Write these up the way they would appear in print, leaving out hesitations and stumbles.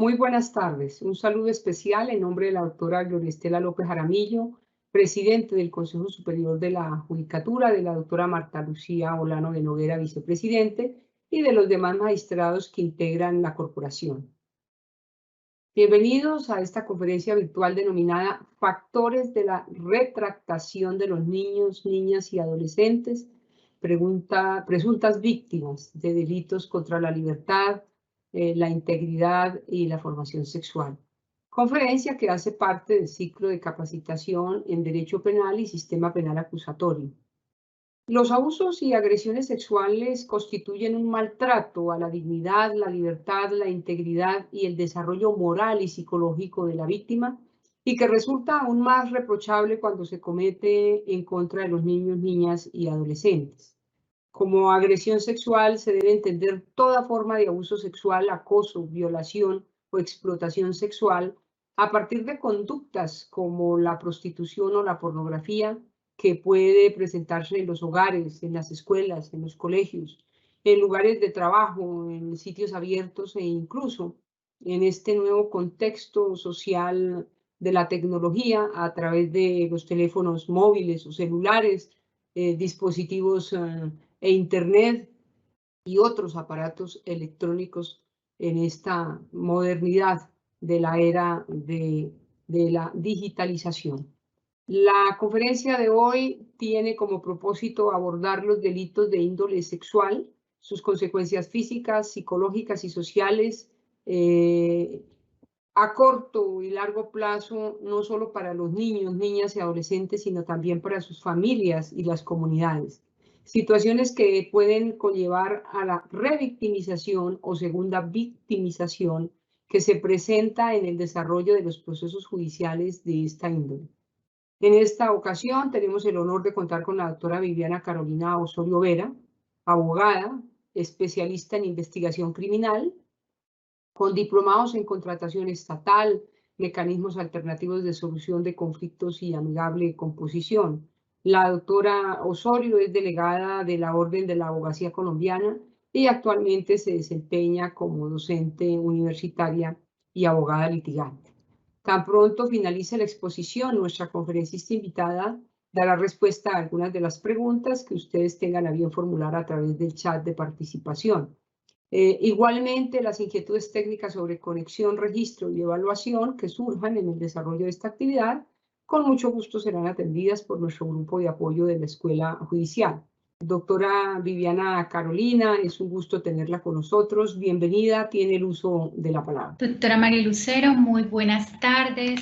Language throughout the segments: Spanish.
Muy buenas tardes. Un saludo especial en nombre de la doctora Gloria Estela López Jaramillo, presidente del Consejo Superior de la Judicatura, de la doctora Marta Lucía Olano de Noguera, vicepresidente, y de los demás magistrados que integran la corporación. Bienvenidos a esta conferencia virtual denominada Factores de la retractación de los niños, niñas y adolescentes, presuntas víctimas de delitos contra la libertad, la integridad y la formación sexual. Conferencia que hace parte del ciclo de capacitación en Derecho Penal y Sistema Penal Acusatorio. Los abusos y agresiones sexuales constituyen un maltrato a la dignidad, la libertad, la integridad y el desarrollo moral y psicológico de la víctima, y que resulta aún más reprochable cuando se comete en contra de los niños, niñas y adolescentes. Como agresión sexual se debe entender toda forma de abuso sexual, acoso, violación o explotación sexual a partir de conductas como la prostitución o la pornografía, que puede presentarse en los hogares, en las escuelas, en los colegios, en lugares de trabajo, en sitios abiertos e incluso en este nuevo contexto social de la tecnología a través de los teléfonos móviles o celulares, dispositivos e Internet y otros aparatos electrónicos en esta modernidad de la era de la digitalización. La conferencia de hoy tiene como propósito abordar los delitos de índole sexual, sus consecuencias físicas, psicológicas y sociales a corto y largo plazo, no solo para los niños, niñas y adolescentes, sino también para sus familias y las comunidades. Situaciones que pueden conllevar a la revictimización o segunda victimización que se presenta en el desarrollo de los procesos judiciales de esta índole. En esta ocasión tenemos el honor de contar con la doctora Viviana Carolina Osorio Vera, abogada, especialista en investigación criminal, con diplomados en contratación estatal, mecanismos alternativos de solución de conflictos y amigable composición. La doctora Osorio es delegada de la Orden de la Abogacía Colombiana y actualmente se desempeña como docente universitaria y abogada litigante. Tan pronto finalice la exposición, nuestra conferencista invitada dará respuesta a algunas de las preguntas que ustedes tengan a bien formular a través del chat de participación. Igualmente, las inquietudes técnicas sobre conexión, registro y evaluación que surjan en el desarrollo de esta actividad, con mucho gusto serán atendidas por nuestro grupo de apoyo de la Escuela Judicial. Doctora Viviana Carolina, es un gusto tenerla con nosotros. Bienvenida, tiene el uso de la palabra. Doctora María Lucero, muy buenas tardes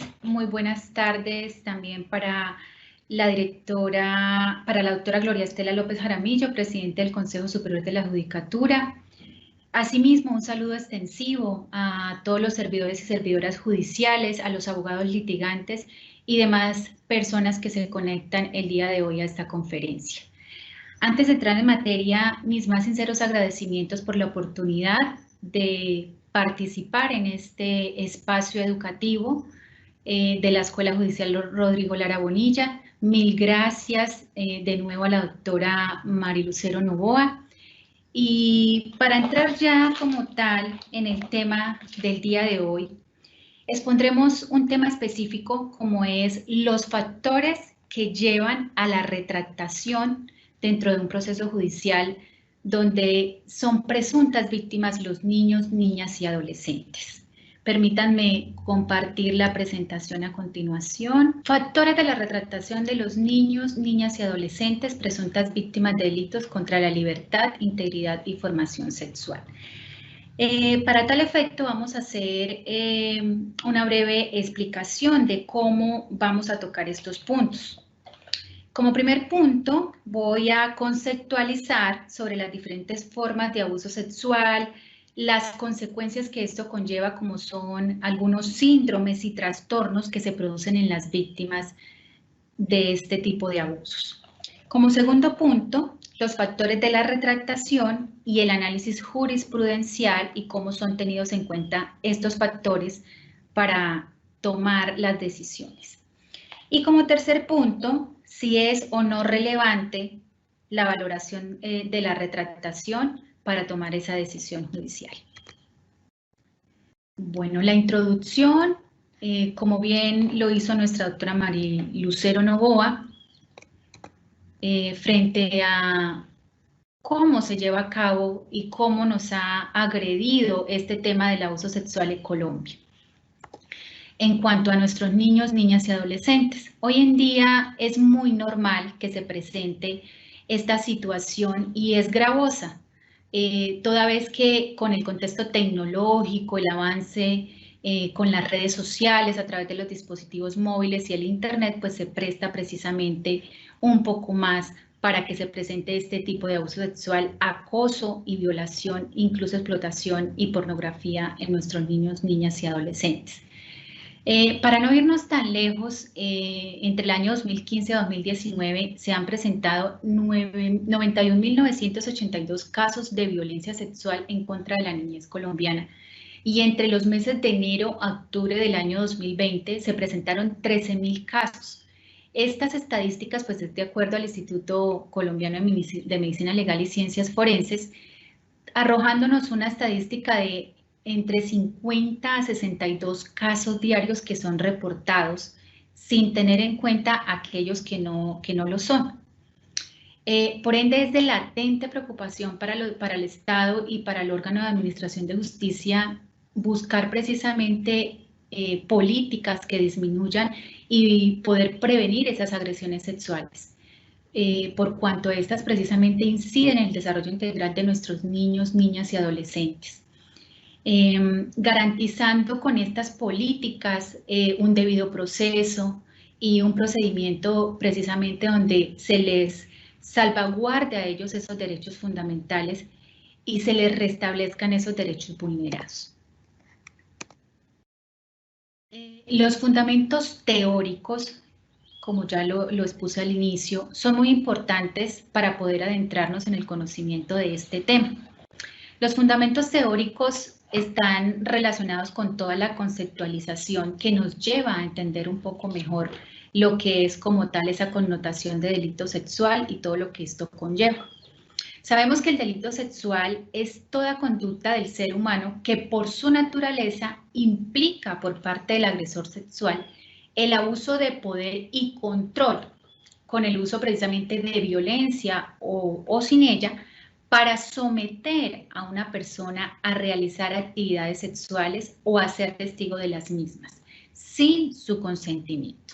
también para la doctora Gloria Estela López Jaramillo, presidente del Consejo Superior de la Judicatura. Asimismo, un saludo extensivo a todos los servidores y servidoras judiciales, a los abogados litigantes y demás personas que se conectan el día de hoy a esta conferencia. Antes de entrar en materia, mis más sinceros agradecimientos por la oportunidad de participar en este espacio educativo de la Escuela Judicial Rodrigo Lara Bonilla. Mil gracias de nuevo a la doctora María Lucero Novoa. Y para entrar ya como tal en el tema del día de hoy, expondremos un tema específico como es los factores que llevan a la retractación dentro de un proceso judicial donde son presuntas víctimas los niños, niñas y adolescentes. Permítanme compartir la presentación a continuación. Factores de la retractación de los niños, niñas y adolescentes presuntas víctimas de delitos contra la libertad, integridad y formación sexual. Para tal efecto vamos a hacer una breve explicación de cómo vamos a tocar estos puntos. Como primer punto, voy a conceptualizar sobre las diferentes formas de abuso sexual, las consecuencias que esto conlleva, como son algunos síndromes y trastornos que se producen en las víctimas de este tipo de abusos. Como segundo punto, los factores de la retractación y el análisis jurisprudencial y cómo son tenidos en cuenta estos factores para tomar las decisiones. Y como tercer punto, si es o no relevante la valoración de la retractación para tomar esa decisión judicial. Bueno, la introducción, como bien lo hizo nuestra doctora María Lucero Novoa, frente a cómo se lleva a cabo y cómo nos ha agredido este tema del abuso sexual en Colombia. En cuanto a nuestros niños, niñas y adolescentes, hoy en día es muy normal que se presente esta situación y es gravosa, toda vez que con el contexto tecnológico, el avance con las redes sociales a través de los dispositivos móviles y el internet, pues se presta precisamente un poco más para que se presente este tipo de abuso sexual, acoso y violación, incluso explotación y pornografía en nuestros niños, niñas y adolescentes. Para no irnos tan lejos, entre el año 2015 y 2019 se han presentado 91.982 casos de violencia sexual en contra de la niñez colombiana. Y entre los meses de enero a octubre del año 2020 se presentaron 13.000 casos. Estas estadísticas, pues es de acuerdo al Instituto Colombiano de Medicina Legal y Ciencias Forenses, arrojándonos una estadística de entre 50 a 62 casos diarios que son reportados, sin tener en cuenta aquellos que no lo son. Por ende, es de latente preocupación para el Estado y para el órgano de administración de justicia buscar precisamente políticas que disminuyan y poder prevenir esas agresiones sexuales. Por cuanto estas precisamente inciden en el desarrollo integral de nuestros niños, niñas y adolescentes. Garantizando con estas políticas un debido proceso y un procedimiento precisamente donde se les salvaguarde a ellos esos derechos fundamentales y se les restablezcan esos derechos vulnerados. Los fundamentos teóricos, como ya lo expuse al inicio, son muy importantes para poder adentrarnos en el conocimiento de este tema. Los fundamentos teóricos están relacionados con toda la conceptualización que nos lleva a entender un poco mejor lo que es como tal esa connotación de delito sexual y todo lo que esto conlleva. Sabemos que el delito sexual es toda conducta del ser humano que por su naturaleza implica por parte del agresor sexual el abuso de poder y control con el uso precisamente de violencia o sin ella para someter a una persona a realizar actividades sexuales o a ser testigo de las mismas, sin su consentimiento.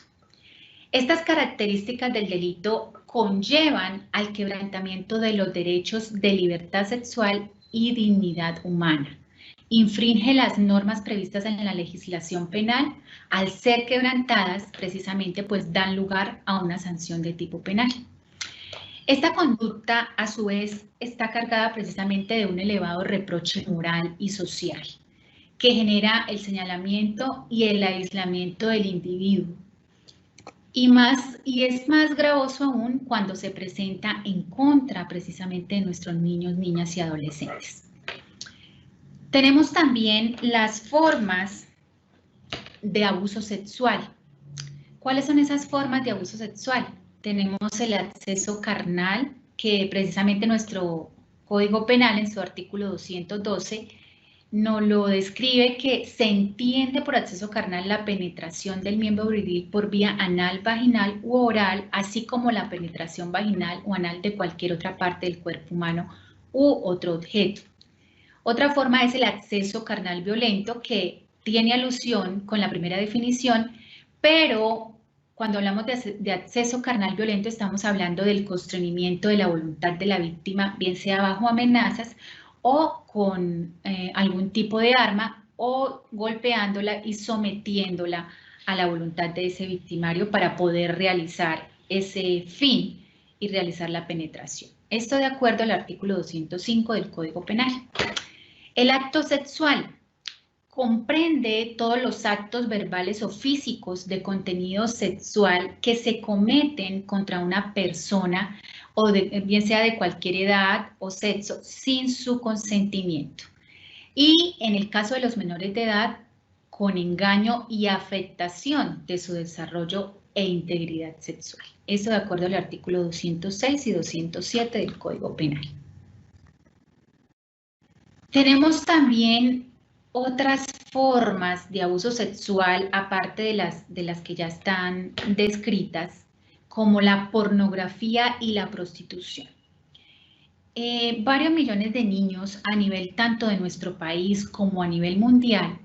Estas características del delito conllevan al quebrantamiento de los derechos de libertad sexual y dignidad humana. Infringe las normas previstas en la legislación penal, al ser quebrantadas, precisamente pues dan lugar a una sanción de tipo penal. Esta conducta, a su vez, está cargada precisamente de un elevado reproche moral y social, que genera el señalamiento y el aislamiento del individuo. Y es más gravoso aún cuando se presenta en contra precisamente de nuestros niños, niñas y adolescentes. Tenemos también las formas de abuso sexual. ¿Cuáles son esas formas de abuso sexual? Tenemos el acceso carnal, que precisamente nuestro Código Penal en su artículo 212 nos lo describe, que se entiende por acceso carnal la penetración del miembro viril por vía anal, vaginal u oral, así como la penetración vaginal o anal de cualquier otra parte del cuerpo humano u otro objeto. Otra forma es el acceso carnal violento, que tiene alusión con la primera definición, pero cuando hablamos de acceso carnal violento estamos hablando del constreñimiento de la voluntad de la víctima, bien sea bajo amenazas o con algún tipo de arma, o golpeándola y sometiéndola a la voluntad de ese victimario para poder realizar ese fin y realizar la penetración. Esto de acuerdo al artículo 205 del Código Penal. El acto sexual comprende todos los actos verbales o físicos de contenido sexual que se cometen contra una persona, o bien sea de cualquier edad o sexo, sin su consentimiento. Y en el caso de los menores de edad, con engaño y afectación de su desarrollo e integridad sexual. Esto de acuerdo al artículo 206 y 207 del Código Penal. Tenemos también otras formas de abuso sexual, aparte de las que ya están descritas, como la pornografía y la prostitución. Varios millones de niños a nivel tanto de nuestro país como a nivel mundial,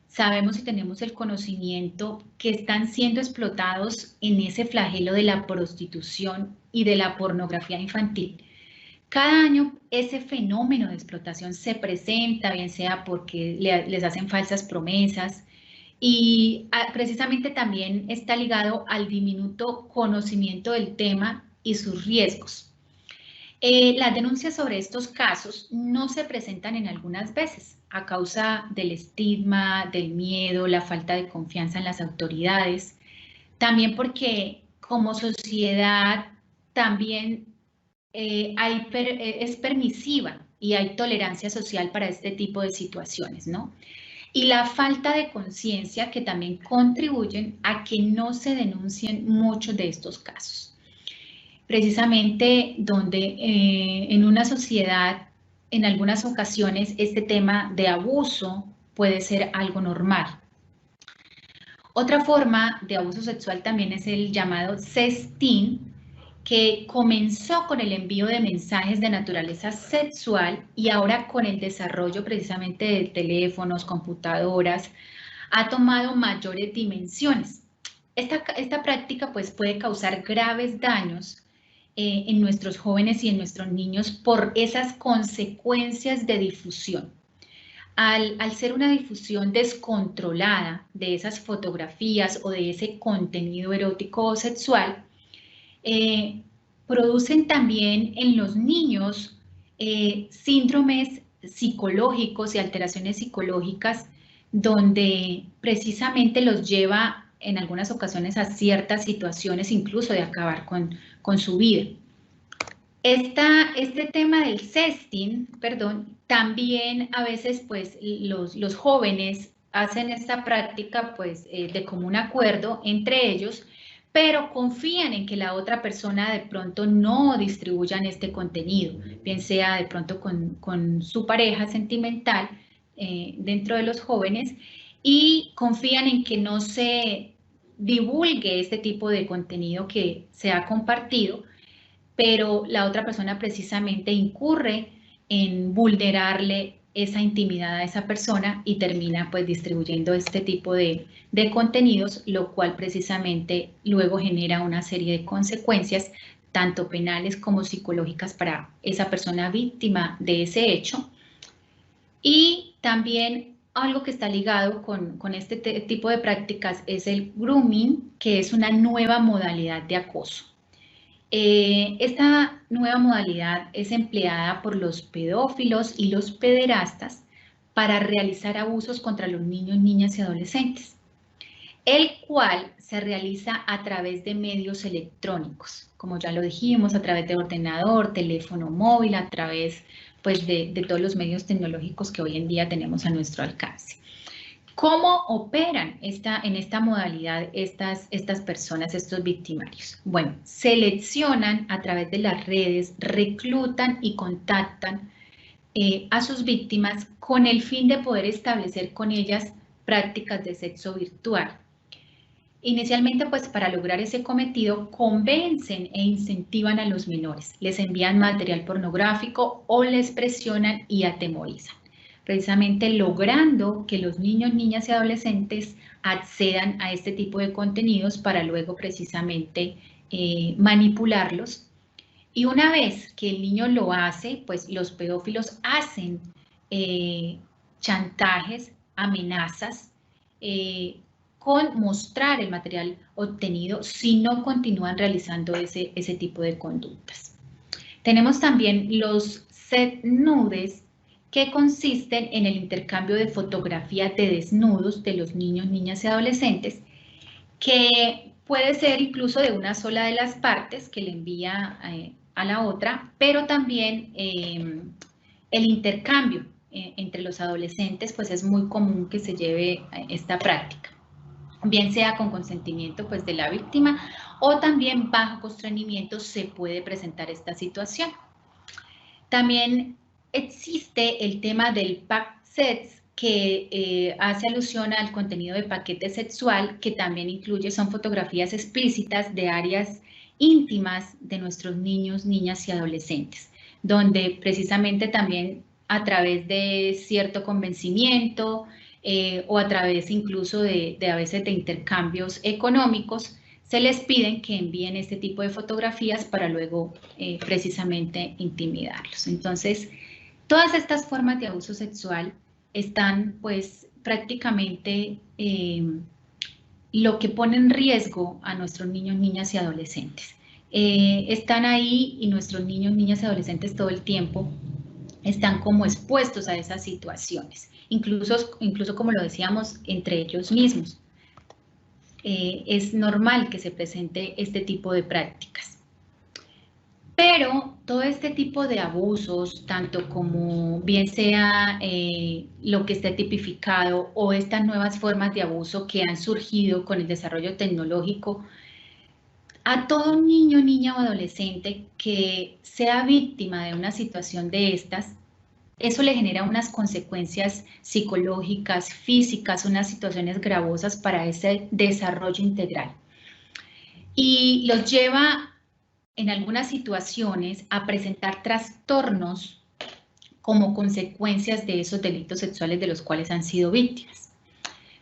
sabemos y tenemos el conocimiento que están siendo explotados en ese flagelo de la prostitución y de la pornografía infantil. Cada año ese fenómeno de explotación se presenta, bien sea porque les hacen falsas promesas y precisamente también está ligado al diminuto conocimiento del tema y sus riesgos. Las denuncias sobre estos casos no se presentan en algunas veces a causa del estigma, del miedo, la falta de confianza en las autoridades, también porque como sociedad también es permisiva y hay tolerancia social para este tipo de situaciones, ¿no? Y la falta de conciencia que también contribuyen a que no se denuncien muchos de estos casos. Precisamente donde en una sociedad, en algunas ocasiones, este tema de abuso puede ser algo normal. Otra forma de abuso sexual también es el llamado sexting, que comenzó con el envío de mensajes de naturaleza sexual y ahora con el desarrollo precisamente de teléfonos, computadoras, ha tomado mayores dimensiones. Esta práctica pues puede causar graves daños en nuestros jóvenes y en nuestros niños por esas consecuencias de difusión. Al ser una difusión descontrolada de esas fotografías o de ese contenido erótico o sexual, producen también en los niños síndromes psicológicos y alteraciones psicológicas donde precisamente los lleva en algunas ocasiones a ciertas situaciones, incluso de acabar con su vida. Este tema del sexting, también a veces pues los jóvenes hacen esta práctica pues de común acuerdo entre ellos, pero confían en que la otra persona de pronto no distribuyan este contenido, bien sea de pronto con su pareja sentimental dentro de los jóvenes, y confían en que no se divulgue este tipo de contenido que se ha compartido, pero la otra persona precisamente incurre en vulnerarle esa intimidad a esa persona y termina pues distribuyendo este tipo de contenidos, lo cual precisamente luego genera una serie de consecuencias tanto penales como psicológicas para esa persona víctima de ese hecho. Y también algo que está ligado con este tipo de prácticas es el grooming, que es una nueva modalidad de acoso. Esta nueva modalidad es empleada por los pedófilos y los pederastas para realizar abusos contra los niños, niñas y adolescentes, el cual se realiza a través de medios electrónicos, como ya lo dijimos, a través de ordenador, teléfono móvil, a través pues, de todos los medios tecnológicos que hoy en día tenemos a nuestro alcance. ¿Cómo operan en esta modalidad estas personas, estos victimarios? Bueno, seleccionan a través de las redes, reclutan y contactan a sus víctimas con el fin de poder establecer con ellas prácticas de sexo virtual. Inicialmente, pues para lograr ese cometido, convencen e incentivan a los menores, les envían material pornográfico o les presionan y atemorizan, precisamente logrando que los niños, niñas y adolescentes accedan a este tipo de contenidos para luego precisamente manipularlos. Y una vez que el niño lo hace, pues los pedófilos hacen chantajes, amenazas, con mostrar el material obtenido si no continúan realizando ese tipo de conductas. Tenemos también los set nudes, que consisten en el intercambio de fotografías de desnudos de los niños, niñas y adolescentes, que puede ser incluso de una sola de las partes que le envía a la otra, pero también el intercambio entre los adolescentes, pues es muy común que se lleve esta práctica, bien sea con consentimiento pues de la víctima o también bajo constreñimiento se puede presentar esta situación. También existe el tema del pack sex, que hace alusión al contenido de paquete sexual, que también incluye, son fotografías explícitas de áreas íntimas de nuestros niños, niñas y adolescentes, donde precisamente también a través de cierto convencimiento o a través incluso de a veces de intercambios económicos, se les piden que envíen este tipo de fotografías para luego precisamente intimidarlos. Entonces, todas estas formas de abuso sexual están pues prácticamente lo que pone en riesgo a nuestros niños, niñas y adolescentes. Están ahí y nuestros niños, niñas y adolescentes todo el tiempo están como expuestos a esas situaciones, incluso como lo decíamos, entre ellos mismos. Es normal que se presente este tipo de prácticas. Pero todo este tipo de abusos, tanto como bien sea lo que esté tipificado o estas nuevas formas de abuso que han surgido con el desarrollo tecnológico, a todo niño, niña o adolescente que sea víctima de una situación de estas, eso le genera unas consecuencias psicológicas, físicas, unas situaciones gravosas para ese desarrollo integral. Y los lleva en algunas situaciones a presentar trastornos como consecuencias de esos delitos sexuales de los cuales han sido víctimas.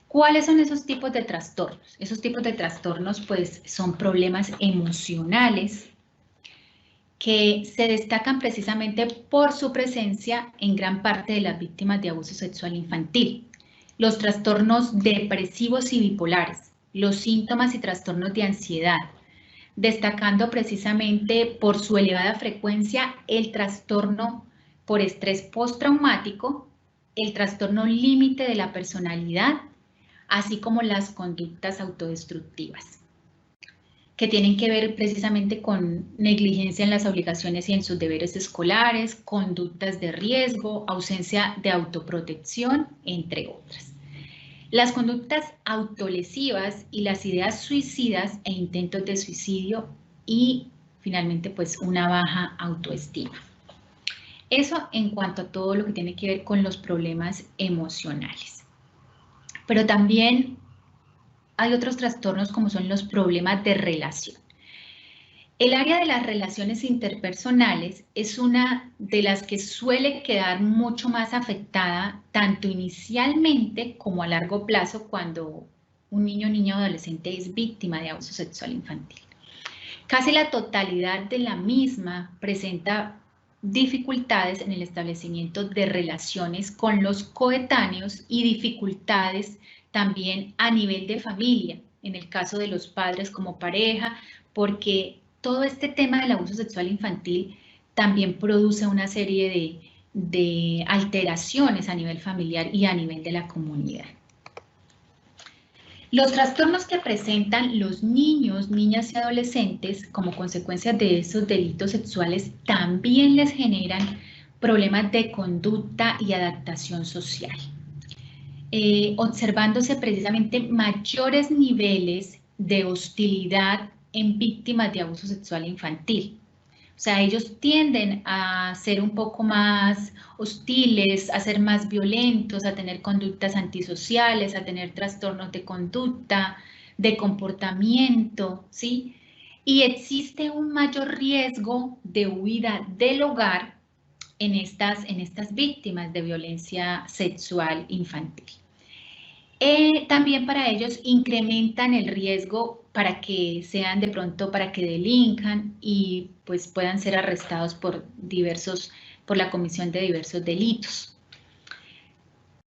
¿Cuáles son esos tipos de trastornos? Esos tipos de trastornos pues son problemas emocionales que se destacan precisamente por su presencia en gran parte de las víctimas de abuso sexual infantil. Los trastornos depresivos y bipolares, los síntomas y trastornos de ansiedad, destacando precisamente por su elevada frecuencia el trastorno por estrés postraumático, el trastorno límite de la personalidad, así como las conductas autodestructivas, que tienen que ver precisamente con negligencia en las obligaciones y en sus deberes escolares, conductas de riesgo, ausencia de autoprotección, entre otras. Las conductas autolesivas y las ideas suicidas e intentos de suicidio y finalmente pues una baja autoestima. Eso en cuanto a todo lo que tiene que ver con los problemas emocionales. Pero también hay otros trastornos como son los problemas de relación. El área de las relaciones interpersonales es una de las que suele quedar mucho más afectada tanto inicialmente como a largo plazo cuando un niño, niña o adolescente es víctima de abuso sexual infantil. Casi la totalidad de la misma presenta dificultades en el establecimiento de relaciones con los coetáneos y dificultades también a nivel de familia, en el caso de los padres como pareja, porque todo este tema del abuso sexual infantil también produce una serie de alteraciones a nivel familiar y a nivel de la comunidad. Los trastornos que presentan los niños, niñas y adolescentes como consecuencia de esos delitos sexuales también les generan problemas de conducta y adaptación social, observándose precisamente mayores niveles de hostilidad en víctimas de abuso sexual infantil. O sea, ellos tienden a ser un poco más hostiles, a ser más violentos, a tener conductas antisociales, a tener trastornos de conducta, de comportamiento, ¿sí? Y existe un mayor riesgo de huida del hogar en estas víctimas de violencia sexual infantil. También para ellos incrementan el riesgo para que sean de pronto, para que delincan y pues puedan ser arrestados por la comisión de diversos delitos.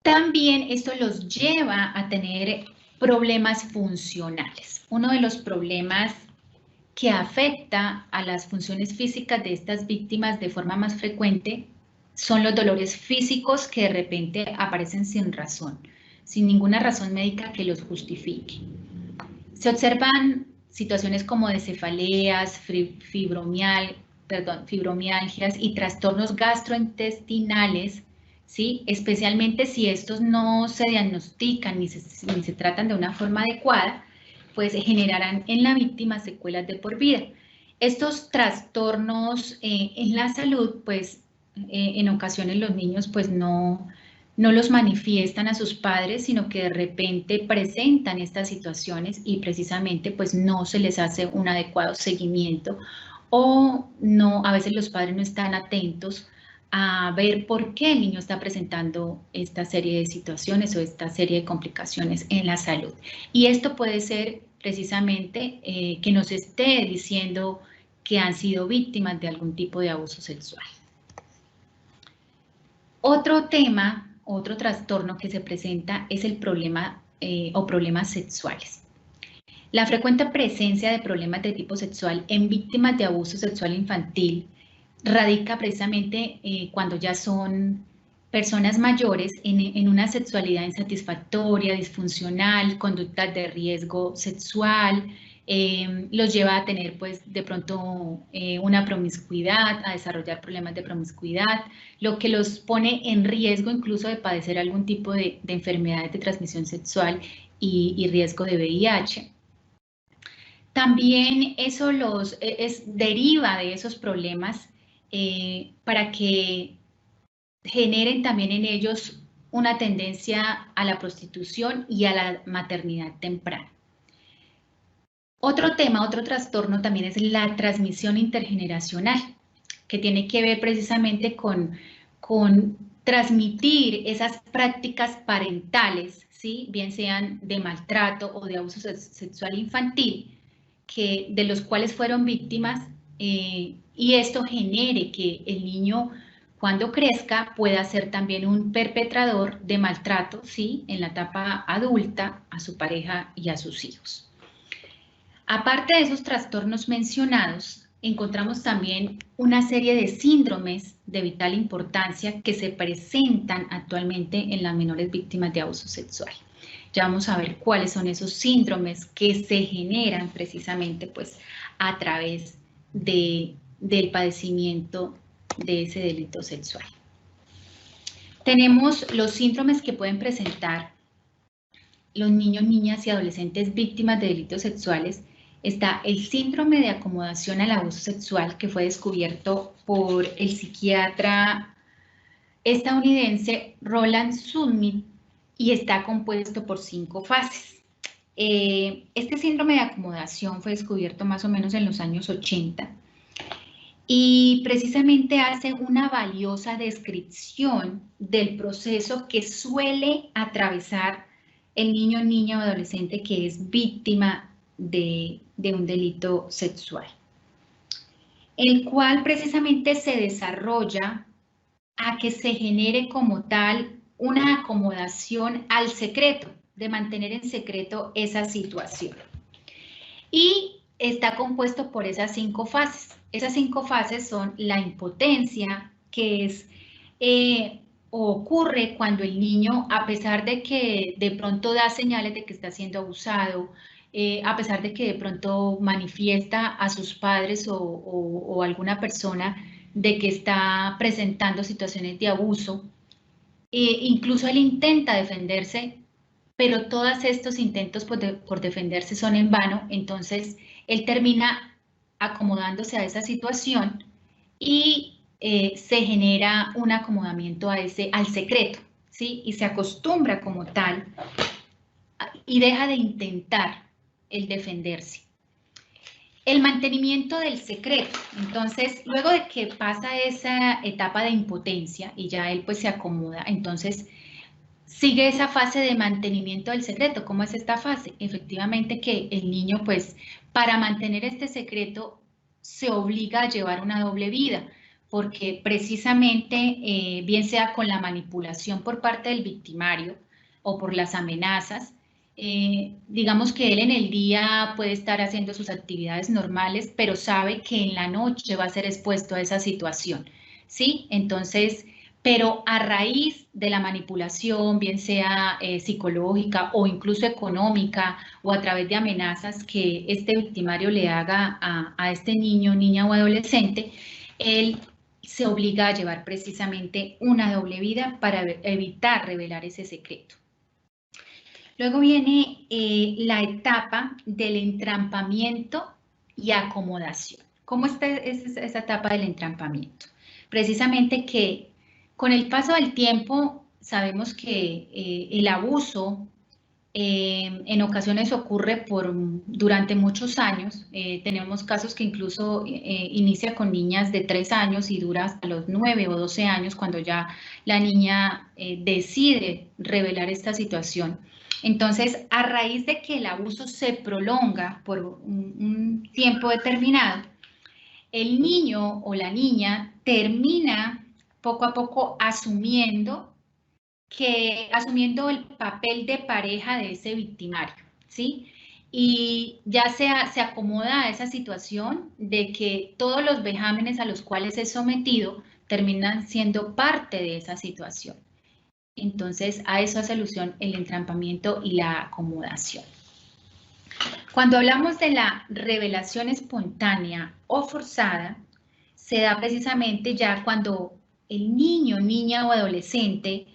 También esto los lleva a tener problemas funcionales. Uno de los problemas que afecta a las funciones físicas de estas víctimas de forma más frecuente son los dolores físicos que de repente aparecen sin razón, sin ninguna razón médica que los justifique. Se observan situaciones como de cefaleas, fibromialgias y trastornos gastrointestinales, ¿sí? Especialmente si estos no se diagnostican ni se tratan de una forma adecuada, pues generarán en la víctima secuelas de por vida. Estos trastornos en la salud, pues en ocasiones los niños pues no no los manifiestan a sus padres, sino que de repente presentan estas situaciones y precisamente pues no se les hace un adecuado seguimiento o no, a veces los padres no están atentos a ver por qué el niño está presentando esta serie de situaciones o esta serie de complicaciones en la salud. Y esto puede ser precisamente que nos esté diciendo que han sido víctimas de algún tipo de abuso sexual. Otro tema, otro trastorno que se presenta es el problema o problemas sexuales. La frecuente presencia de problemas de tipo sexual en víctimas de abuso sexual infantil radica precisamente cuando ya son personas mayores en una sexualidad insatisfactoria, disfuncional, conductas de riesgo sexual, los lleva a tener pues de pronto una promiscuidad, a desarrollar problemas de promiscuidad, lo que los pone en riesgo incluso de padecer algún tipo de enfermedades de transmisión sexual y riesgo de VIH. También eso deriva de esos problemas para que generen también en ellos una tendencia a la prostitución y a la maternidad temprana. Otro tema, otro trastorno también es la transmisión intergeneracional, que tiene que ver precisamente con transmitir esas prácticas parentales, ¿sí? Bien sean de maltrato o de abuso sexual infantil, de los cuales fueron víctimas, y esto genere que el niño cuando crezca pueda ser también un perpetrador de maltrato, ¿sí? En la etapa adulta a su pareja y a sus hijos. Aparte de esos trastornos mencionados, encontramos también una serie de síndromes de vital importancia que se presentan actualmente en las menores víctimas de abuso sexual. Ya vamos a ver cuáles son esos síndromes que se generan precisamente pues, a través del padecimiento de ese delito sexual. Tenemos los síndromes que pueden presentar los niños, niñas y adolescentes víctimas de delitos sexuales. Está el síndrome de acomodación al abuso sexual, que fue descubierto por el psiquiatra estadounidense Roland Summit y está compuesto por 5 fases. Este síndrome de acomodación fue descubierto más o menos en los años 80 y precisamente hace una valiosa descripción del proceso que suele atravesar el niño, niña o adolescente que es víctima de un delito sexual, el cual precisamente se desarrolla a que se genere como tal una acomodación al secreto, de mantener en secreto esa situación. Y está compuesto por esas 5 fases. Esas 5 fases son la impotencia, que es ocurre cuando el niño, a pesar de que de pronto da señales de que está siendo abusado, a pesar de que de pronto manifiesta a sus padres o alguna persona de que está presentando situaciones de abuso, incluso él intenta defenderse, pero todos estos intentos por defenderse son en vano, entonces él termina acomodándose a esa situación y se genera un acomodamiento al secreto, ¿sí? Y se acostumbra como tal y deja de intentar el defenderse. El mantenimiento del secreto. Entonces, luego de que pasa esa etapa de impotencia y ya él pues se acomoda, entonces sigue esa fase de mantenimiento del secreto. ¿Cómo es esta fase? Efectivamente que el niño pues para mantener este secreto se obliga a llevar una doble vida, porque precisamente bien sea con la manipulación por parte del victimario o por las amenazas, digamos que él en el día puede estar haciendo sus actividades normales, pero sabe que en la noche va a ser expuesto a esa situación, ¿sí? Entonces, pero a raíz de la manipulación, bien sea psicológica o incluso económica o a través de amenazas que este victimario le haga a este niño, niña o adolescente, él se obliga a llevar precisamente una doble vida para evitar revelar ese secreto. Luego viene la etapa del entrampamiento y acomodación. ¿Cómo es esa etapa del entrampamiento? Precisamente que con el paso del tiempo sabemos que el abuso en ocasiones ocurre durante muchos años. Tenemos casos que incluso inicia con niñas de 3 años y dura hasta los 9 o 12 años cuando ya la niña decide revelar esta situación. Entonces, a raíz de que el abuso se prolonga por un tiempo determinado, el niño o la niña termina poco a poco asumiendo el papel de pareja de ese victimario, ¿sí? Y ya se acomoda a esa situación de que todos los vejámenes a los cuales es sometido terminan siendo parte de esa situación. Entonces, a eso hace alusión el entrampamiento y la acomodación. Cuando hablamos de la revelación espontánea o forzada, se da precisamente ya cuando el niño, niña o adolescente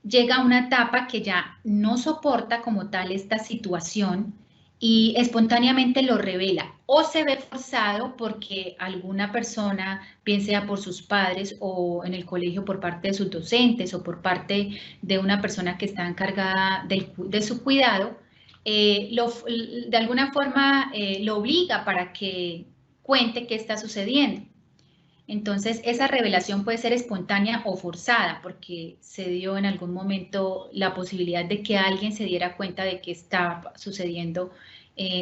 llega a una etapa que ya no soporta como tal esta situación y espontáneamente lo revela, o se ve forzado porque alguna persona, bien sea por sus padres o en el colegio por parte de sus docentes o por parte de una persona que está encargada de su cuidado, de alguna forma lo obliga para que cuente qué está sucediendo. Entonces, esa revelación puede ser espontánea o forzada, porque se dio en algún momento la posibilidad de que alguien se diera cuenta de que estaba sucediendo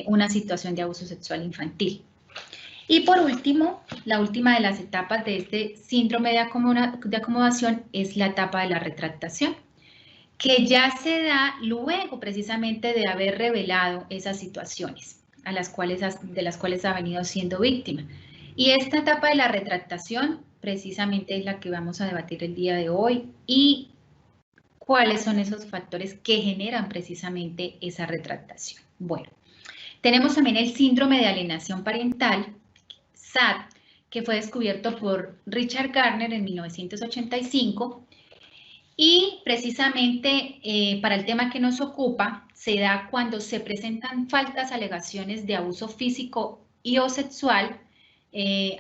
una situación de abuso sexual infantil. Y por último, la última de las etapas de este síndrome de acomodación es la etapa de la retractación, que ya se da luego precisamente de haber revelado esas situaciones de las cuales ha venido siendo víctima. Y esta etapa de la retractación precisamente es la que vamos a debatir el día de hoy y cuáles son esos factores que generan precisamente esa retractación. Bueno, tenemos también el síndrome de alienación parental, SAD, que fue descubierto por Richard Gardner en 1985 y precisamente para el tema que nos ocupa se da cuando se presentan falsas alegaciones de abuso físico y o sexual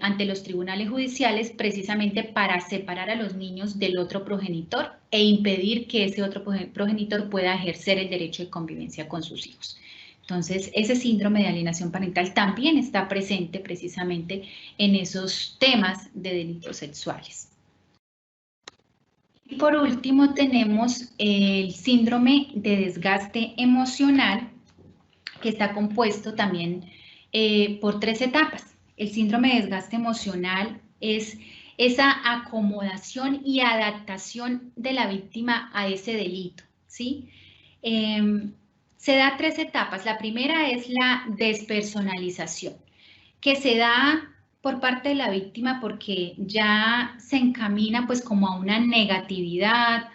ante los tribunales judiciales precisamente para separar a los niños del otro progenitor e impedir que ese otro progenitor pueda ejercer el derecho de convivencia con sus hijos. Entonces, ese síndrome de alienación parental también está presente precisamente en esos temas de delitos sexuales. Y por último tenemos el síndrome de desgaste emocional, que está compuesto también por 3 etapas. El síndrome de desgaste emocional es esa acomodación y adaptación de la víctima a ese delito, ¿sí? Se da 3 etapas. La primera es la despersonalización, que se da por parte de la víctima porque ya se encamina pues como a una negatividad,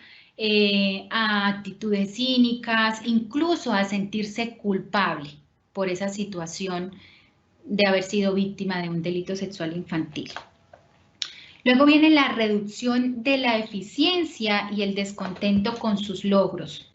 a actitudes cínicas, incluso a sentirse culpable por esa situación de haber sido víctima de un delito sexual infantil. Luego viene la reducción de la eficiencia y el descontento con sus logros.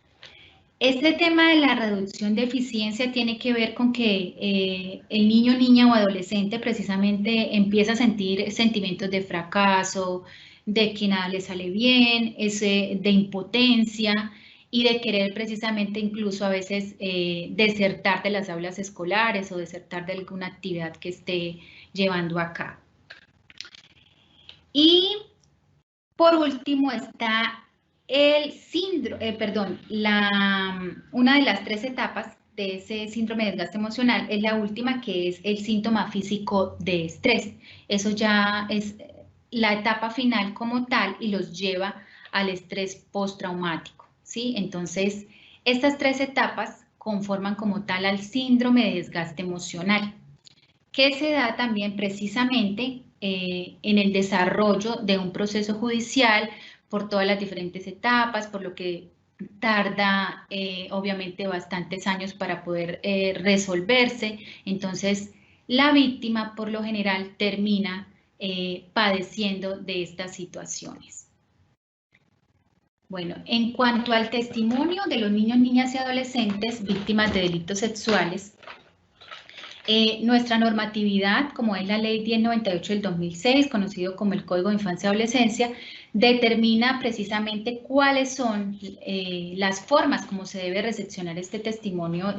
Este tema de la reducción de eficiencia tiene que ver con que el niño, niña o adolescente precisamente empieza a sentir sentimientos de fracaso, de que nada le sale bien, de impotencia y de querer precisamente incluso a veces desertar de las aulas escolares o desertar de alguna actividad que esté llevando a cabo. Y por último está el síndrome, una de las 3 etapas de ese síndrome de desgaste emocional es la última, que es el síntoma físico de estrés. Eso ya es la etapa final como tal y los lleva al estrés postraumático, ¿sí? Entonces, estas 3 etapas conforman como tal al síndrome de desgaste emocional, que se da también precisamente en el desarrollo de un proceso judicial por todas las diferentes etapas, por lo que tarda obviamente bastantes años para poder resolverse. Entonces, la víctima por lo general termina padeciendo de estas situaciones. Bueno, en cuanto al testimonio de los niños, niñas y adolescentes víctimas de delitos sexuales, Nuestra normatividad, como es la Ley 1098 del 2006, conocido como el Código de Infancia y Adolescencia, determina precisamente cuáles son las formas como se debe recepcionar este testimonio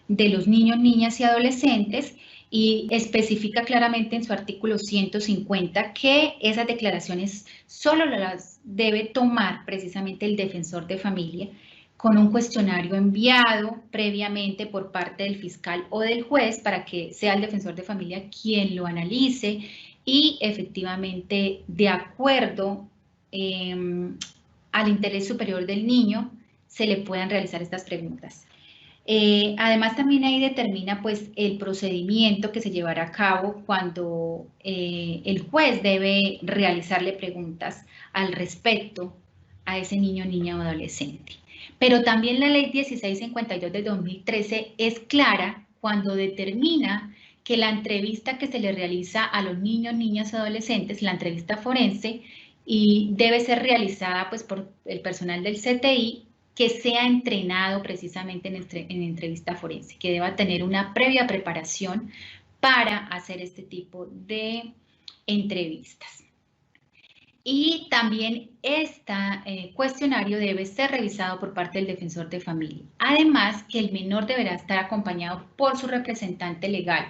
de los niños, niñas y adolescentes, y especifica claramente en su artículo 150 que esas declaraciones solo las debe tomar precisamente el defensor de familia, con un cuestionario enviado previamente por parte del fiscal o del juez para que sea el defensor de familia quien lo analice y efectivamente, de acuerdo al interés superior del niño, se le puedan realizar estas preguntas. Además, también ahí determina pues el procedimiento que se llevará a cabo cuando el juez debe realizarle preguntas al respecto a ese niño, niña o adolescente. Pero también la Ley 1652 de 2013 es clara cuando determina que la entrevista que se le realiza a los niños, niñas y adolescentes, la entrevista forense, y debe ser realizada pues por el personal del CTI que sea entrenado precisamente en entrevista forense, que deba tener una previa preparación para hacer este tipo de entrevistas. Y también este cuestionario debe ser revisado por parte del defensor de familia. Además, que el menor deberá estar acompañado por su representante legal.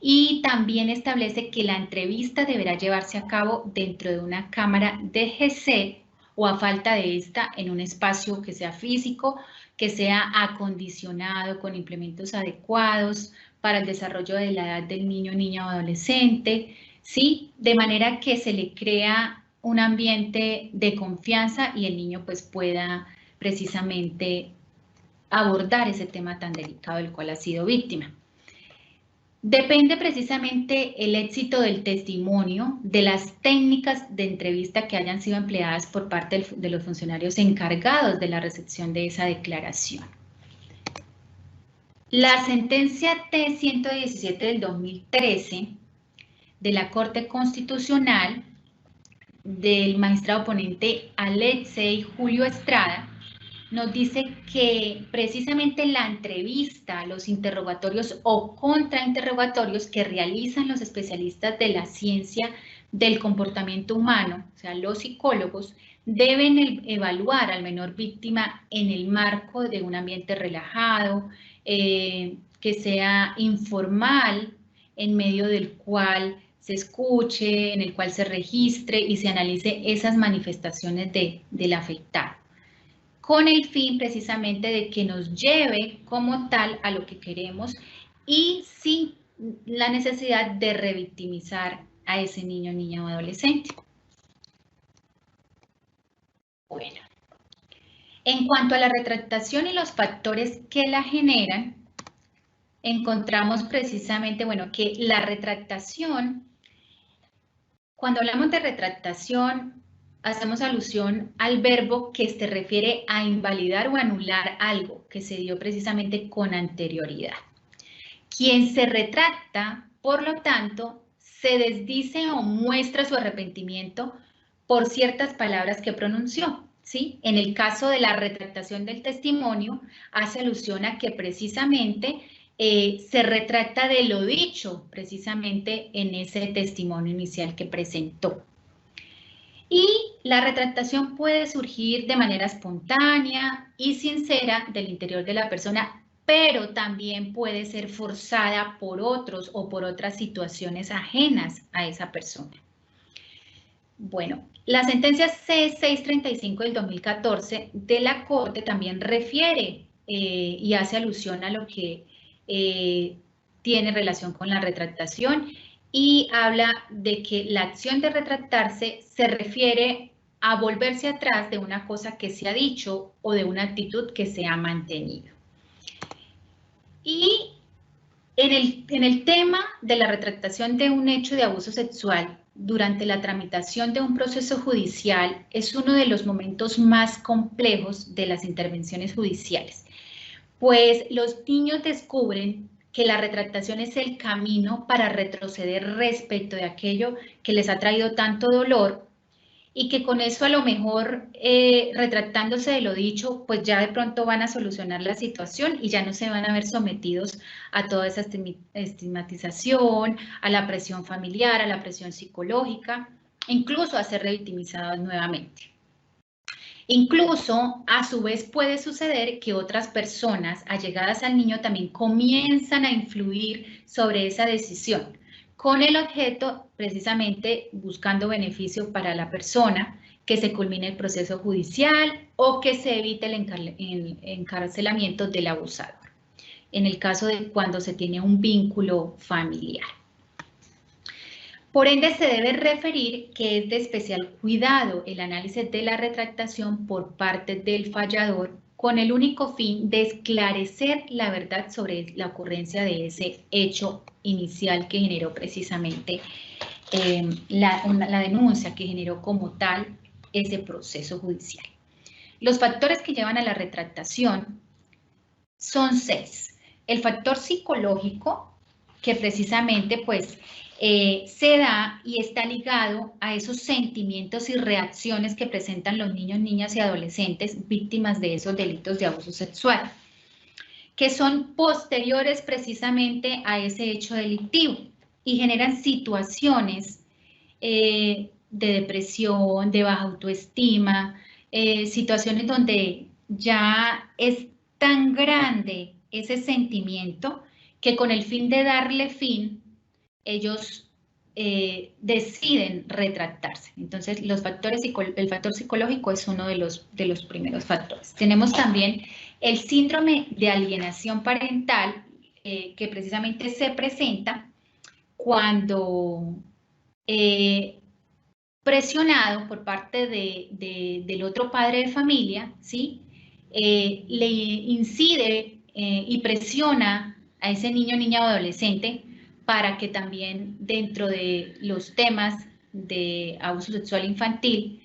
Y también establece que la entrevista deberá llevarse a cabo dentro de una cámara DGC o a falta de esta en un espacio que sea físico, que sea acondicionado con implementos adecuados para el desarrollo de la edad del niño, niña o adolescente, ¿sí? De manera que se le crea un ambiente de confianza y el niño pues pueda precisamente abordar ese tema tan delicado del cual ha sido víctima. Depende precisamente el éxito del testimonio de las técnicas de entrevista que hayan sido empleadas por parte de los funcionarios encargados de la recepción de esa declaración. La sentencia T-117 del 2013 de la Corte Constitucional del magistrado ponente Alexei Julio Estrada nos dice que precisamente la entrevista, los interrogatorios o contrainterrogatorios que realizan los especialistas de la ciencia del comportamiento humano, o sea, los psicólogos, deben evaluar al menor víctima en el marco de un ambiente relajado, que sea informal, en medio del cual se escuche, en el cual se registre y se analice esas manifestaciones del afectado, con el fin precisamente de que nos lleve como tal a lo que queremos y sin la necesidad de revictimizar a ese niño, niña o adolescente. Bueno, en cuanto a la retractación y los factores que la generan, encontramos precisamente, bueno, que la retractación, cuando hablamos de retractación, hacemos alusión al verbo que se refiere a invalidar o anular algo que se dio precisamente con anterioridad. Quien se retracta, por lo tanto, se desdice o muestra su arrepentimiento por ciertas palabras que pronunció, ¿sí? En el caso de la retractación del testimonio, hace alusión a que precisamente se retracta de lo dicho precisamente en ese testimonio inicial que presentó. Y la retractación puede surgir de manera espontánea y sincera del interior de la persona, pero también puede ser forzada por otros o por otras situaciones ajenas a esa persona. Bueno, la sentencia C635 del 2014 de la Corte también refiere y hace alusión a lo que tiene relación con la retractación y habla de que la acción de retractarse se refiere a volverse atrás de una cosa que se ha dicho o de una actitud que se ha mantenido. Y en el tema de la retractación de un hecho de abuso sexual durante la tramitación de un proceso judicial es uno de los momentos más complejos de las intervenciones judiciales, pues los niños descubren que la retractación es el camino para retroceder respecto de aquello que les ha traído tanto dolor y que con eso a lo mejor retractándose de lo dicho, pues ya de pronto van a solucionar la situación y ya no se van a ver sometidos a toda esa estigmatización, a la presión familiar, a la presión psicológica, incluso a ser revictimizados nuevamente. Incluso, a su vez, puede suceder que otras personas allegadas al niño también comienzan a influir sobre esa decisión, con el objeto, precisamente, buscando beneficio para la persona, que se culmine el proceso judicial o que se evite el encarcelamiento del abusador, en el caso de cuando se tiene un vínculo familiar. Por ende, se debe referir que es de especial cuidado el análisis de la retractación por parte del fallador con el único fin de esclarecer la verdad sobre la ocurrencia de ese hecho inicial que generó precisamente la denuncia, que generó como tal ese proceso judicial. Los factores que llevan a la retractación son 6. El factor psicológico, que precisamente pues se da y está ligado a esos sentimientos y reacciones que presentan los niños, niñas y adolescentes víctimas de esos delitos de abuso sexual, que son posteriores precisamente a ese hecho delictivo y generan situaciones de depresión, de baja autoestima, situaciones donde ya es tan grande ese sentimiento que con el fin de darle fin, ellos deciden retractarse. Entonces, el factor psicológico es uno de los primeros factores. Tenemos también el síndrome de alienación parental, que precisamente se presenta cuando presionado por parte del otro padre de familia, ¿sí? Le incide y presiona a ese niño, niña o adolescente para que también dentro de los temas de abuso sexual infantil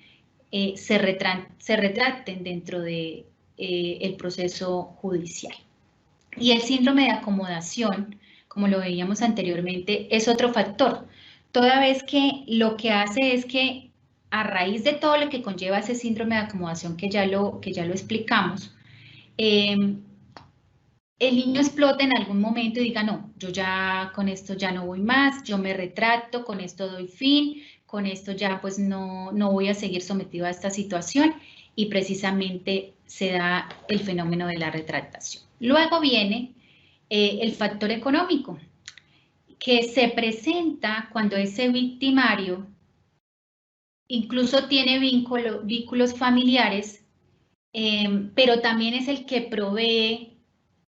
se retracten dentro de el proceso judicial. Y el síndrome de acomodación, como lo veíamos anteriormente, es otro factor, toda vez que lo que hace es que a raíz de todo lo que conlleva ese síndrome de acomodación que ya lo explicamos, el niño explota en algún momento y diga, no, yo ya con esto ya no voy más, yo me retracto, con esto doy fin, con esto ya pues no voy a seguir sometido a esta situación, y precisamente se da el fenómeno de la retractación. Luego viene el factor económico, que se presenta cuando ese victimario incluso tiene vínculos familiares, pero también es el que provee,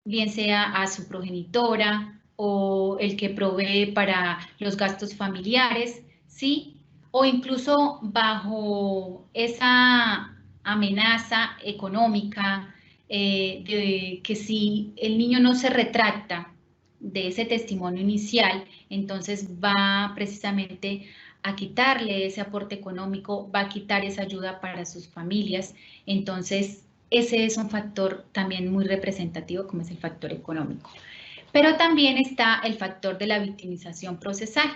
bien sea a su progenitora o el que provee para los gastos familiares, ¿sí? O incluso bajo esa amenaza económica de que si el niño no se retracta de ese testimonio inicial, entonces va precisamente a quitarle ese aporte económico, va a quitar esa ayuda para sus familias. Entonces, ese es un factor también muy representativo, como es el factor económico. Pero también está el factor de la victimización procesal,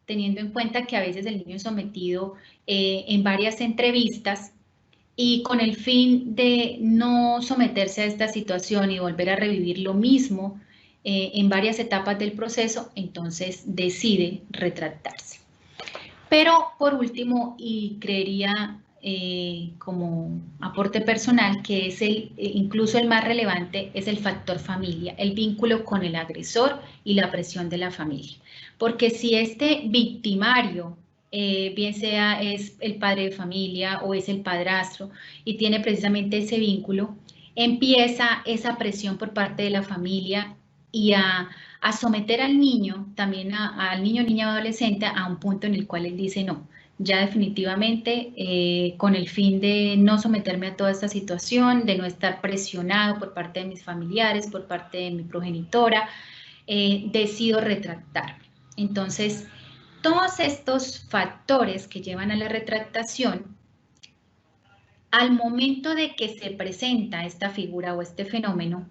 teniendo en cuenta que a veces el niño es sometido en varias entrevistas y con el fin de no someterse a esta situación y volver a revivir lo mismo en varias etapas del proceso, entonces decide retractarse. Pero por último, y creería como aporte personal, que es incluso el más relevante, es el factor familia, el vínculo con el agresor y la presión de la familia. Porque si este victimario, bien sea es el padre de familia o es el padrastro, y tiene precisamente ese vínculo, empieza esa presión por parte de la familia y a someter al niño, también al niño, niña o adolescente, a un punto en el cual él dice no, ya definitivamente con el fin de no someterme a toda esta situación, de no estar presionado por parte de mis familiares, por parte de mi progenitora, decido retractarme. Entonces, todos estos factores que llevan a la retractación, al momento de que se presenta esta figura o este fenómeno,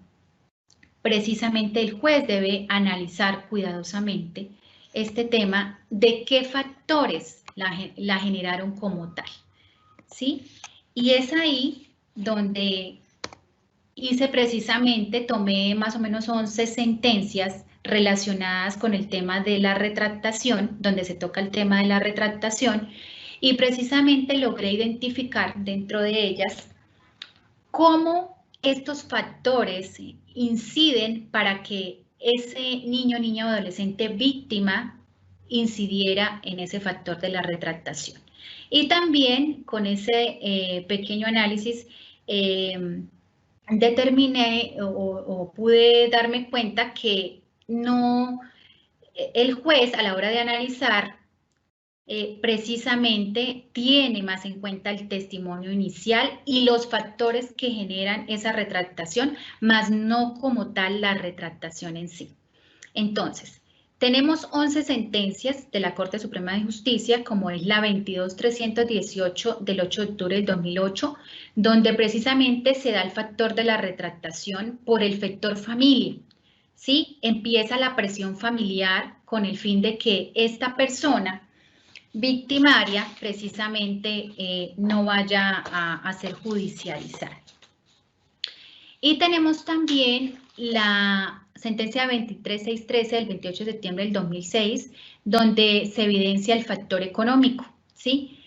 precisamente el juez debe analizar cuidadosamente este tema de qué factores la generaron como tal. ¿sí? Y es ahí donde tomé más o menos 11 sentencias relacionadas con el tema de la retractación, donde se toca el tema de la retractación, y precisamente logré identificar dentro de ellas cómo estos factores inciden para que ese niño, niña o adolescente víctima incidiera en ese factor de la retractación. Y también con ese pequeño análisis determiné o pude darme cuenta que no, el juez a la hora de analizar precisamente tiene más en cuenta el testimonio inicial y los factores que generan esa retractación, más no como tal la retractación en sí. Entonces, tenemos 11 sentencias de la Corte Suprema de Justicia, como es la 22.318 del 8 de octubre del 2008, donde precisamente se da el factor de la retractación por el factor familia. ¿Sí? Empieza la presión familiar con el fin de que esta persona victimaria precisamente no vaya a ser judicializada. Y tenemos también la sentencia 23613 del 28 de septiembre del 2006, donde se evidencia el factor económico, ¿sí?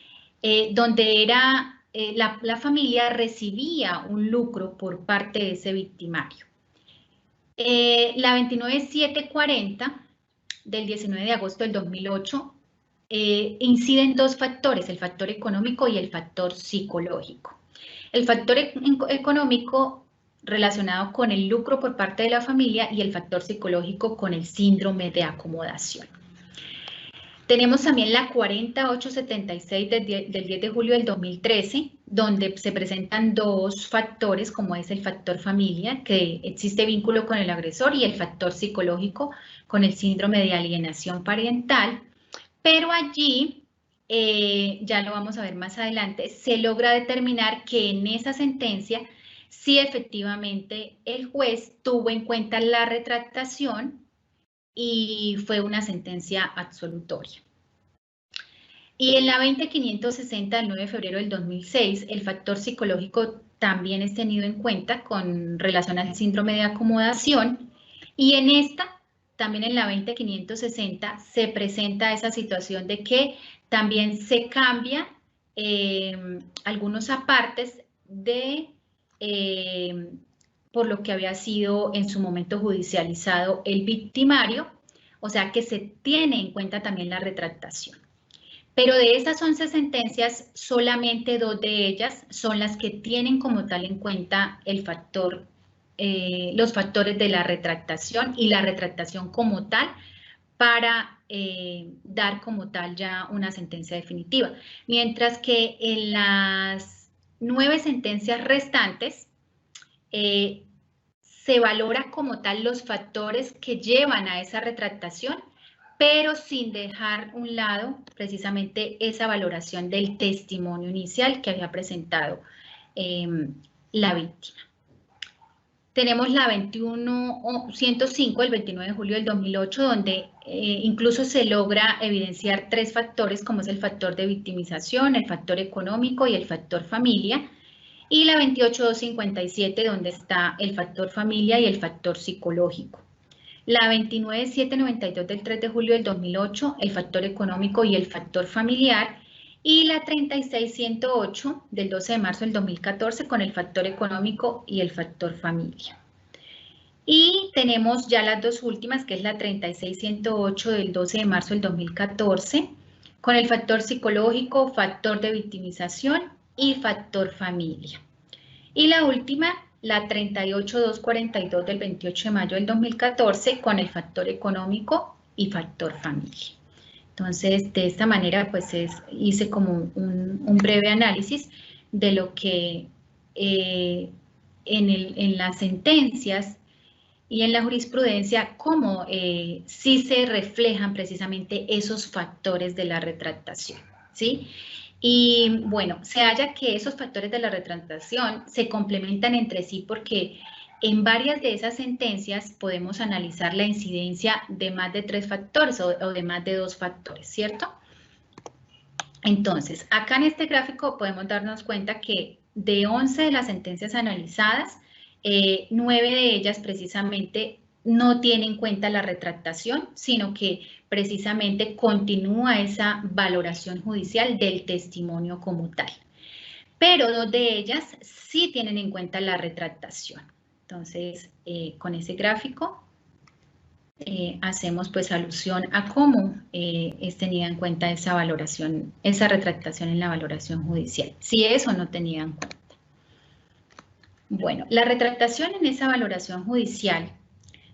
Donde la familia recibía un lucro por parte de ese victimario. La 29740 del 19 de agosto del 2008 inciden dos factores, el factor económico y el factor psicológico. El factor económico relacionado con el lucro por parte de la familia y el factor psicológico con el síndrome de acomodación. Tenemos también la 40876 del 10 de julio del 2013, donde se presentan dos factores, como es el factor familia, que existe vínculo con el agresor, y el factor psicológico con el síndrome de alienación parental. Pero allí, ya lo vamos a ver más adelante, se logra determinar que en esa sentencia sí efectivamente el juez tuvo en cuenta la retractación y fue una sentencia absolutoria. Y en la 20560 del 9 de febrero del 2006, el factor psicológico también es tenido en cuenta con relación al síndrome de acomodación, y en esta, también en la 20560, se presenta esa situación de que también se cambia algunos apartes de por lo que había sido en su momento judicializado el victimario, o sea que se tiene en cuenta también la retractación. Pero de esas 11 sentencias, solamente 2 de ellas son las que tienen como tal en cuenta el factor, los factores de la retractación y la retractación como tal para dar como tal ya una sentencia definitiva. Mientras que en las 9 sentencias restantes, se valora como tal los factores que llevan a esa retractación, pero sin dejar a un lado precisamente esa valoración del testimonio inicial que había presentado la víctima. Tenemos la 21105 del 29 de julio del 2008, donde incluso se logra evidenciar 3 factores, como es el factor de victimización, el factor económico y el factor familia. Y la 28257, donde está el factor familia y el factor psicológico. La 29792 del 3 de julio del 2008, el factor económico y el factor familiar. Y la 36108 del 12 de marzo del 2014 con el factor económico y el factor familia. Y tenemos ya las dos últimas, que es la 36108 del 12 de marzo del 2014 con el factor psicológico, factor de victimización y factor familia. Y la última, la 38242 del 28 de mayo del 2014 con el factor económico y factor familia. Entonces, de esta manera, pues hice como un breve análisis de lo que en las sentencias y en la jurisprudencia, cómo sí se reflejan precisamente esos factores de la retractación, ¿sí? Y bueno, se halla que esos factores de la retractación se complementan entre sí porque en varias de esas sentencias podemos analizar la incidencia de más de 3 factores o de más de 2 factores, ¿cierto? Entonces, acá en este gráfico podemos darnos cuenta que de 11 de las sentencias analizadas, 9 de ellas precisamente no tienen en cuenta la retractación, sino que precisamente continúa esa valoración judicial del testimonio como tal. Pero 2 de ellas sí tienen en cuenta la retractación. Entonces, con ese gráfico hacemos pues alusión a cómo es tenida en cuenta esa valoración, esa retractación en la valoración judicial, si eso no tenía en cuenta. Bueno, la retractación en esa valoración judicial,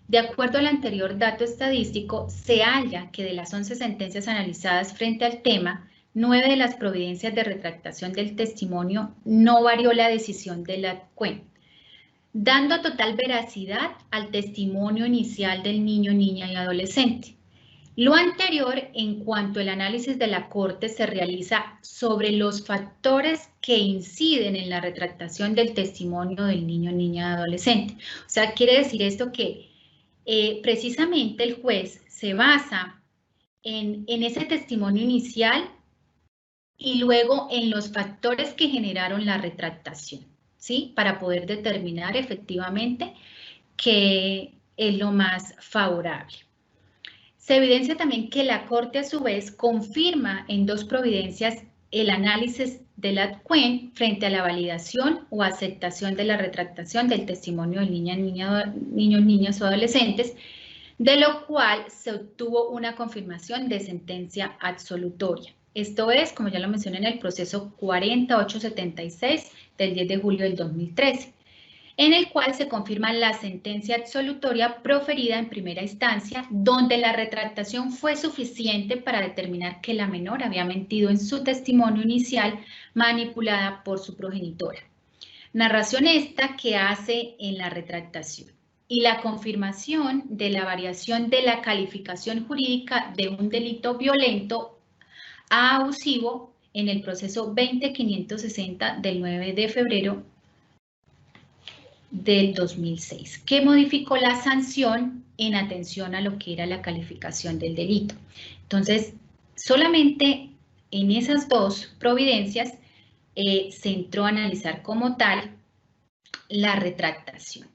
de acuerdo al anterior dato estadístico, se halla que de las 11 sentencias analizadas frente al tema, 9 de las providencias de retractación del testimonio no varió la decisión de la CUEN, dando total veracidad al testimonio inicial del niño, niña y adolescente. Lo anterior en cuanto el análisis de la Corte se realiza sobre los factores que inciden en la retractación del testimonio del niño, niña y adolescente. O sea, quiere decir esto que precisamente el juez se basa en ese testimonio inicial y luego en los factores que generaron la retractación, ¿sí? Para poder determinar efectivamente qué es lo más favorable. Se evidencia también que la Corte a su vez confirma en 2 providencias el análisis de la CUEN frente a la validación o aceptación de la retractación del testimonio de niños, niñas o adolescentes, de lo cual se obtuvo una confirmación de sentencia absolutoria. Esto es, como ya lo mencioné, en el proceso 40876 del 10 de julio del 2013, en el cual se confirma la sentencia absolutoria proferida en primera instancia, donde la retractación fue suficiente para determinar que la menor había mentido en su testimonio inicial manipulada por su progenitora. Narración esta que hace en la retractación y la confirmación de la variación de la calificación jurídica de un delito violento a abusivo en el proceso 20560 del 9 de febrero del 2006, que modificó la sanción en atención a lo que era la calificación del delito. Entonces, solamente en esas 2 providencias se entró a analizar como tal la retractación.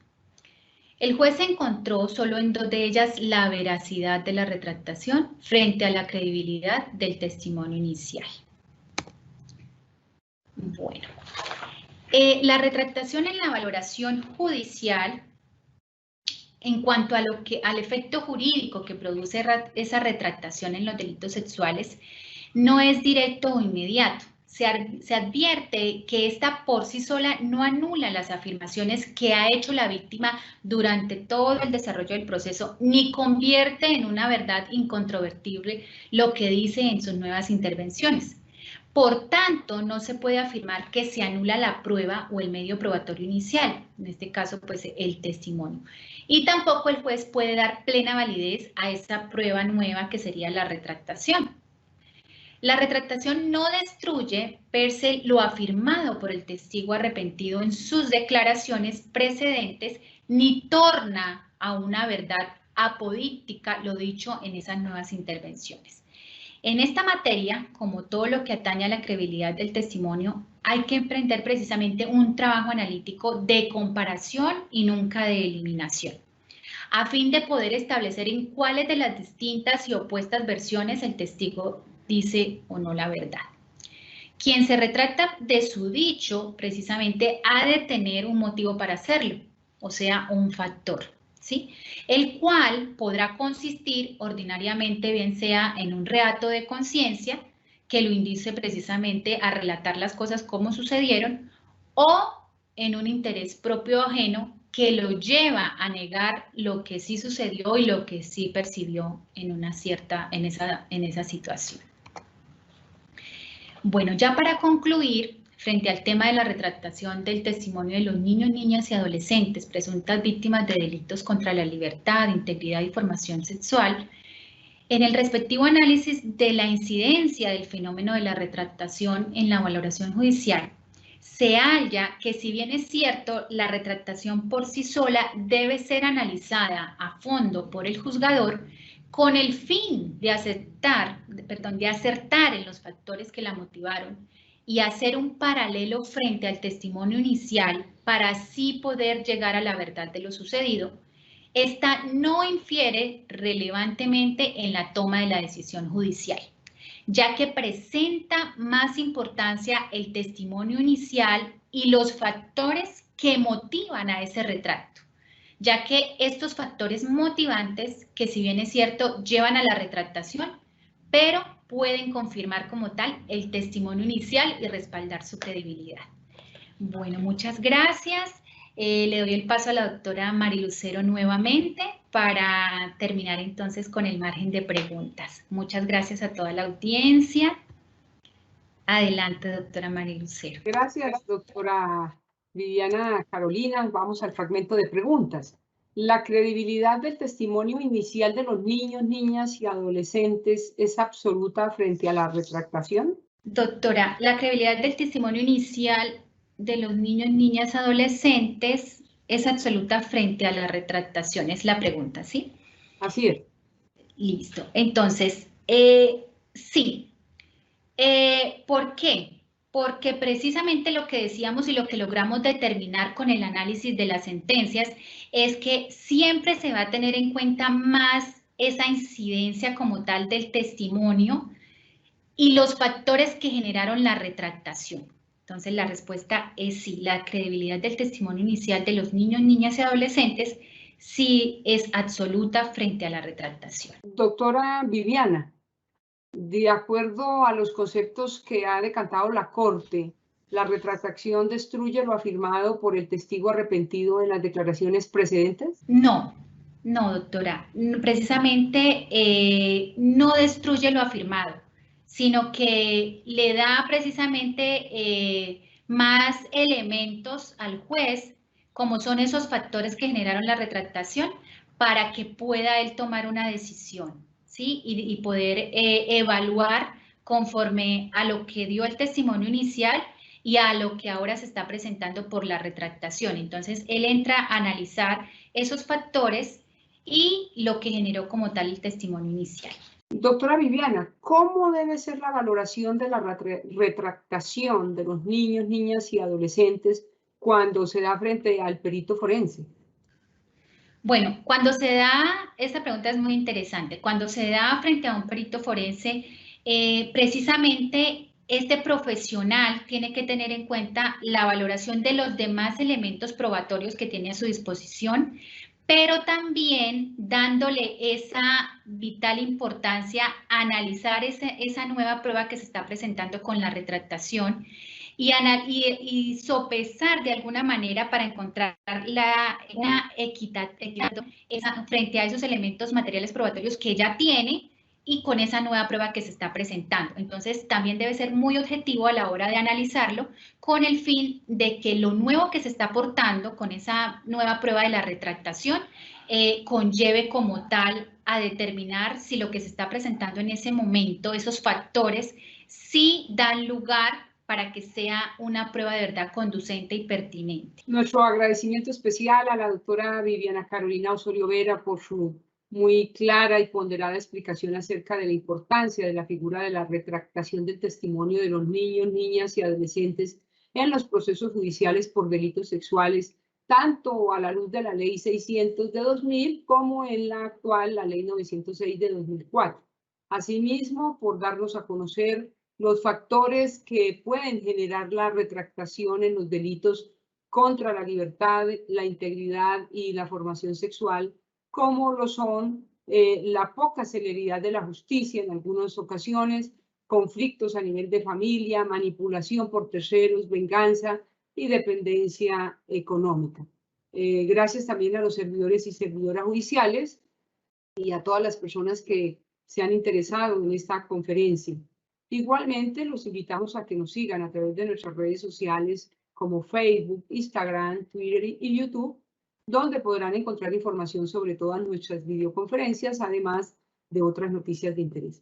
El juez encontró solo en 2 de ellas la veracidad de la retractación frente a la credibilidad del testimonio inicial. Bueno, la retractación en la valoración judicial, en cuanto a al efecto jurídico que produce esa retractación en los delitos sexuales, no es directo o inmediato. Se advierte que esta por sí sola no anula las afirmaciones que ha hecho la víctima durante todo el desarrollo del proceso, ni convierte en una verdad incontrovertible lo que dice en sus nuevas intervenciones. Por tanto, no se puede afirmar que se anula la prueba o el medio probatorio inicial, en este caso, pues, el testimonio. Y tampoco el juez puede dar plena validez a esa prueba nueva que sería la retractación. La retractación no destruye per se lo afirmado por el testigo arrepentido en sus declaraciones precedentes, ni torna a una verdad apodíctica lo dicho en esas nuevas intervenciones. En esta materia, como todo lo que atañe a la credibilidad del testimonio, hay que emprender precisamente un trabajo analítico de comparación y nunca de eliminación, a fin de poder establecer en cuáles de las distintas y opuestas versiones el testigo dice o no la verdad. Quien se retracta de su dicho, precisamente, ha de tener un motivo para hacerlo, o sea, un factor, ¿sí? El cual podrá consistir ordinariamente, bien sea en un reato de conciencia, que lo indice precisamente a relatar las cosas como sucedieron, o en un interés propio o ajeno que lo lleva a negar lo que sí sucedió y lo que sí percibió en esa situación. Bueno, ya para concluir, frente al tema de la retractación del testimonio de los niños, niñas y adolescentes presuntas víctimas de delitos contra la libertad, integridad y formación sexual, en el respectivo análisis de la incidencia del fenómeno de la retractación en la valoración judicial, se halla que si bien es cierto, la retractación por sí sola debe ser analizada a fondo por el juzgador, con el fin de acertar en los factores que la motivaron y hacer un paralelo frente al testimonio inicial para así poder llegar a la verdad de lo sucedido, esta no infiere relevantemente en la toma de la decisión judicial, ya que presenta más importancia el testimonio inicial y los factores que motivan a ese retrato, ya que estos factores motivantes, que si bien es cierto, llevan a la retractación, pero pueden confirmar como tal el testimonio inicial y respaldar su credibilidad. Bueno, muchas gracias. Le doy el paso a la doctora Marilucero nuevamente para terminar entonces con el margen de preguntas. Muchas gracias a toda la audiencia. Adelante, doctora Marilucero. Gracias, doctora Viviana Carolina. Vamos al fragmento de preguntas. ¿La credibilidad del testimonio inicial de los niños, niñas y adolescentes es absoluta frente a la retractación? Doctora, la credibilidad del testimonio inicial de los niños, niñas, adolescentes es absoluta frente a la retractación, es la pregunta, ¿sí? Así es. Listo. Entonces, sí. ¿Por qué? Porque precisamente lo que decíamos y lo que logramos determinar con el análisis de las sentencias es que siempre se va a tener en cuenta más esa incidencia como tal del testimonio y los factores que generaron la retractación. Entonces, la respuesta es sí, la credibilidad del testimonio inicial de los niños, niñas y adolescentes sí es absoluta frente a la retractación. Doctora Viviana, de acuerdo a los conceptos que ha decantado la Corte, ¿la retractación destruye lo afirmado por el testigo arrepentido en las declaraciones precedentes? No, no, doctora. Precisamente no destruye lo afirmado, sino que le da precisamente más elementos al juez, como son esos factores que generaron la retractación, para que pueda él tomar una decisión, ¿sí? Y poder evaluar conforme a lo que dio el testimonio inicial y a lo que ahora se está presentando por la retractación. Entonces, él entra a analizar esos factores y lo que generó como tal el testimonio inicial. Doctora Viviana, ¿cómo debe ser la valoración de la retractación de los niños, niñas y adolescentes cuando se da frente al perito forense? Bueno, cuando se da, esta pregunta es muy interesante, cuando se da frente a un perito forense, precisamente este profesional tiene que tener en cuenta la valoración de los demás elementos probatorios que tiene a su disposición, pero también dándole esa vital importancia a analizar esa nueva prueba que se está presentando con la retractación y sopesar de alguna manera para encontrar una equidad frente a esos elementos materiales probatorios que ya tiene y con esa nueva prueba que se está presentando. Entonces, también debe ser muy objetivo a la hora de analizarlo con el fin de que lo nuevo que se está aportando con esa nueva prueba de la retractación conlleve como tal a determinar si lo que se está presentando en ese momento, esos factores, sí dan lugar para que sea una prueba de verdad conducente y pertinente. Nuestro agradecimiento especial a la doctora Viviana Carolina Osorio Vera por su muy clara y ponderada explicación acerca de la importancia de la figura de la retractación del testimonio de los niños, niñas y adolescentes en los procesos judiciales por delitos sexuales, tanto a la luz de la Ley 600 de 2000 como en la actual, la Ley 906 de 2004. Asimismo, por darnos a conocer los factores que pueden generar la retractación en los delitos contra la libertad, la integridad y la formación sexual, como lo son la poca celeridad de la justicia en algunas ocasiones, conflictos a nivel de familia, manipulación por terceros, venganza y dependencia económica. Gracias también a los servidores y servidoras judiciales y a todas las personas que se han interesado en esta conferencia. Igualmente, los invitamos a que nos sigan a través de nuestras redes sociales como Facebook, Instagram, Twitter y YouTube, donde podrán encontrar información sobre todas nuestras videoconferencias, además de otras noticias de interés.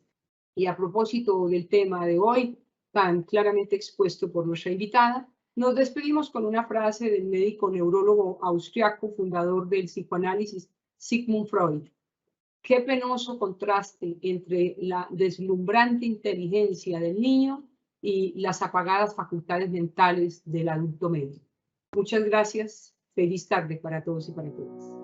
Y a propósito del tema de hoy, tan claramente expuesto por nuestra invitada, nos despedimos con una frase del médico neurólogo austriaco, fundador del psicoanálisis, Sigmund Freud. Qué penoso contraste entre la deslumbrante inteligencia del niño y las apagadas facultades mentales del adulto medio. Muchas gracias. Feliz tarde para todos y para todas.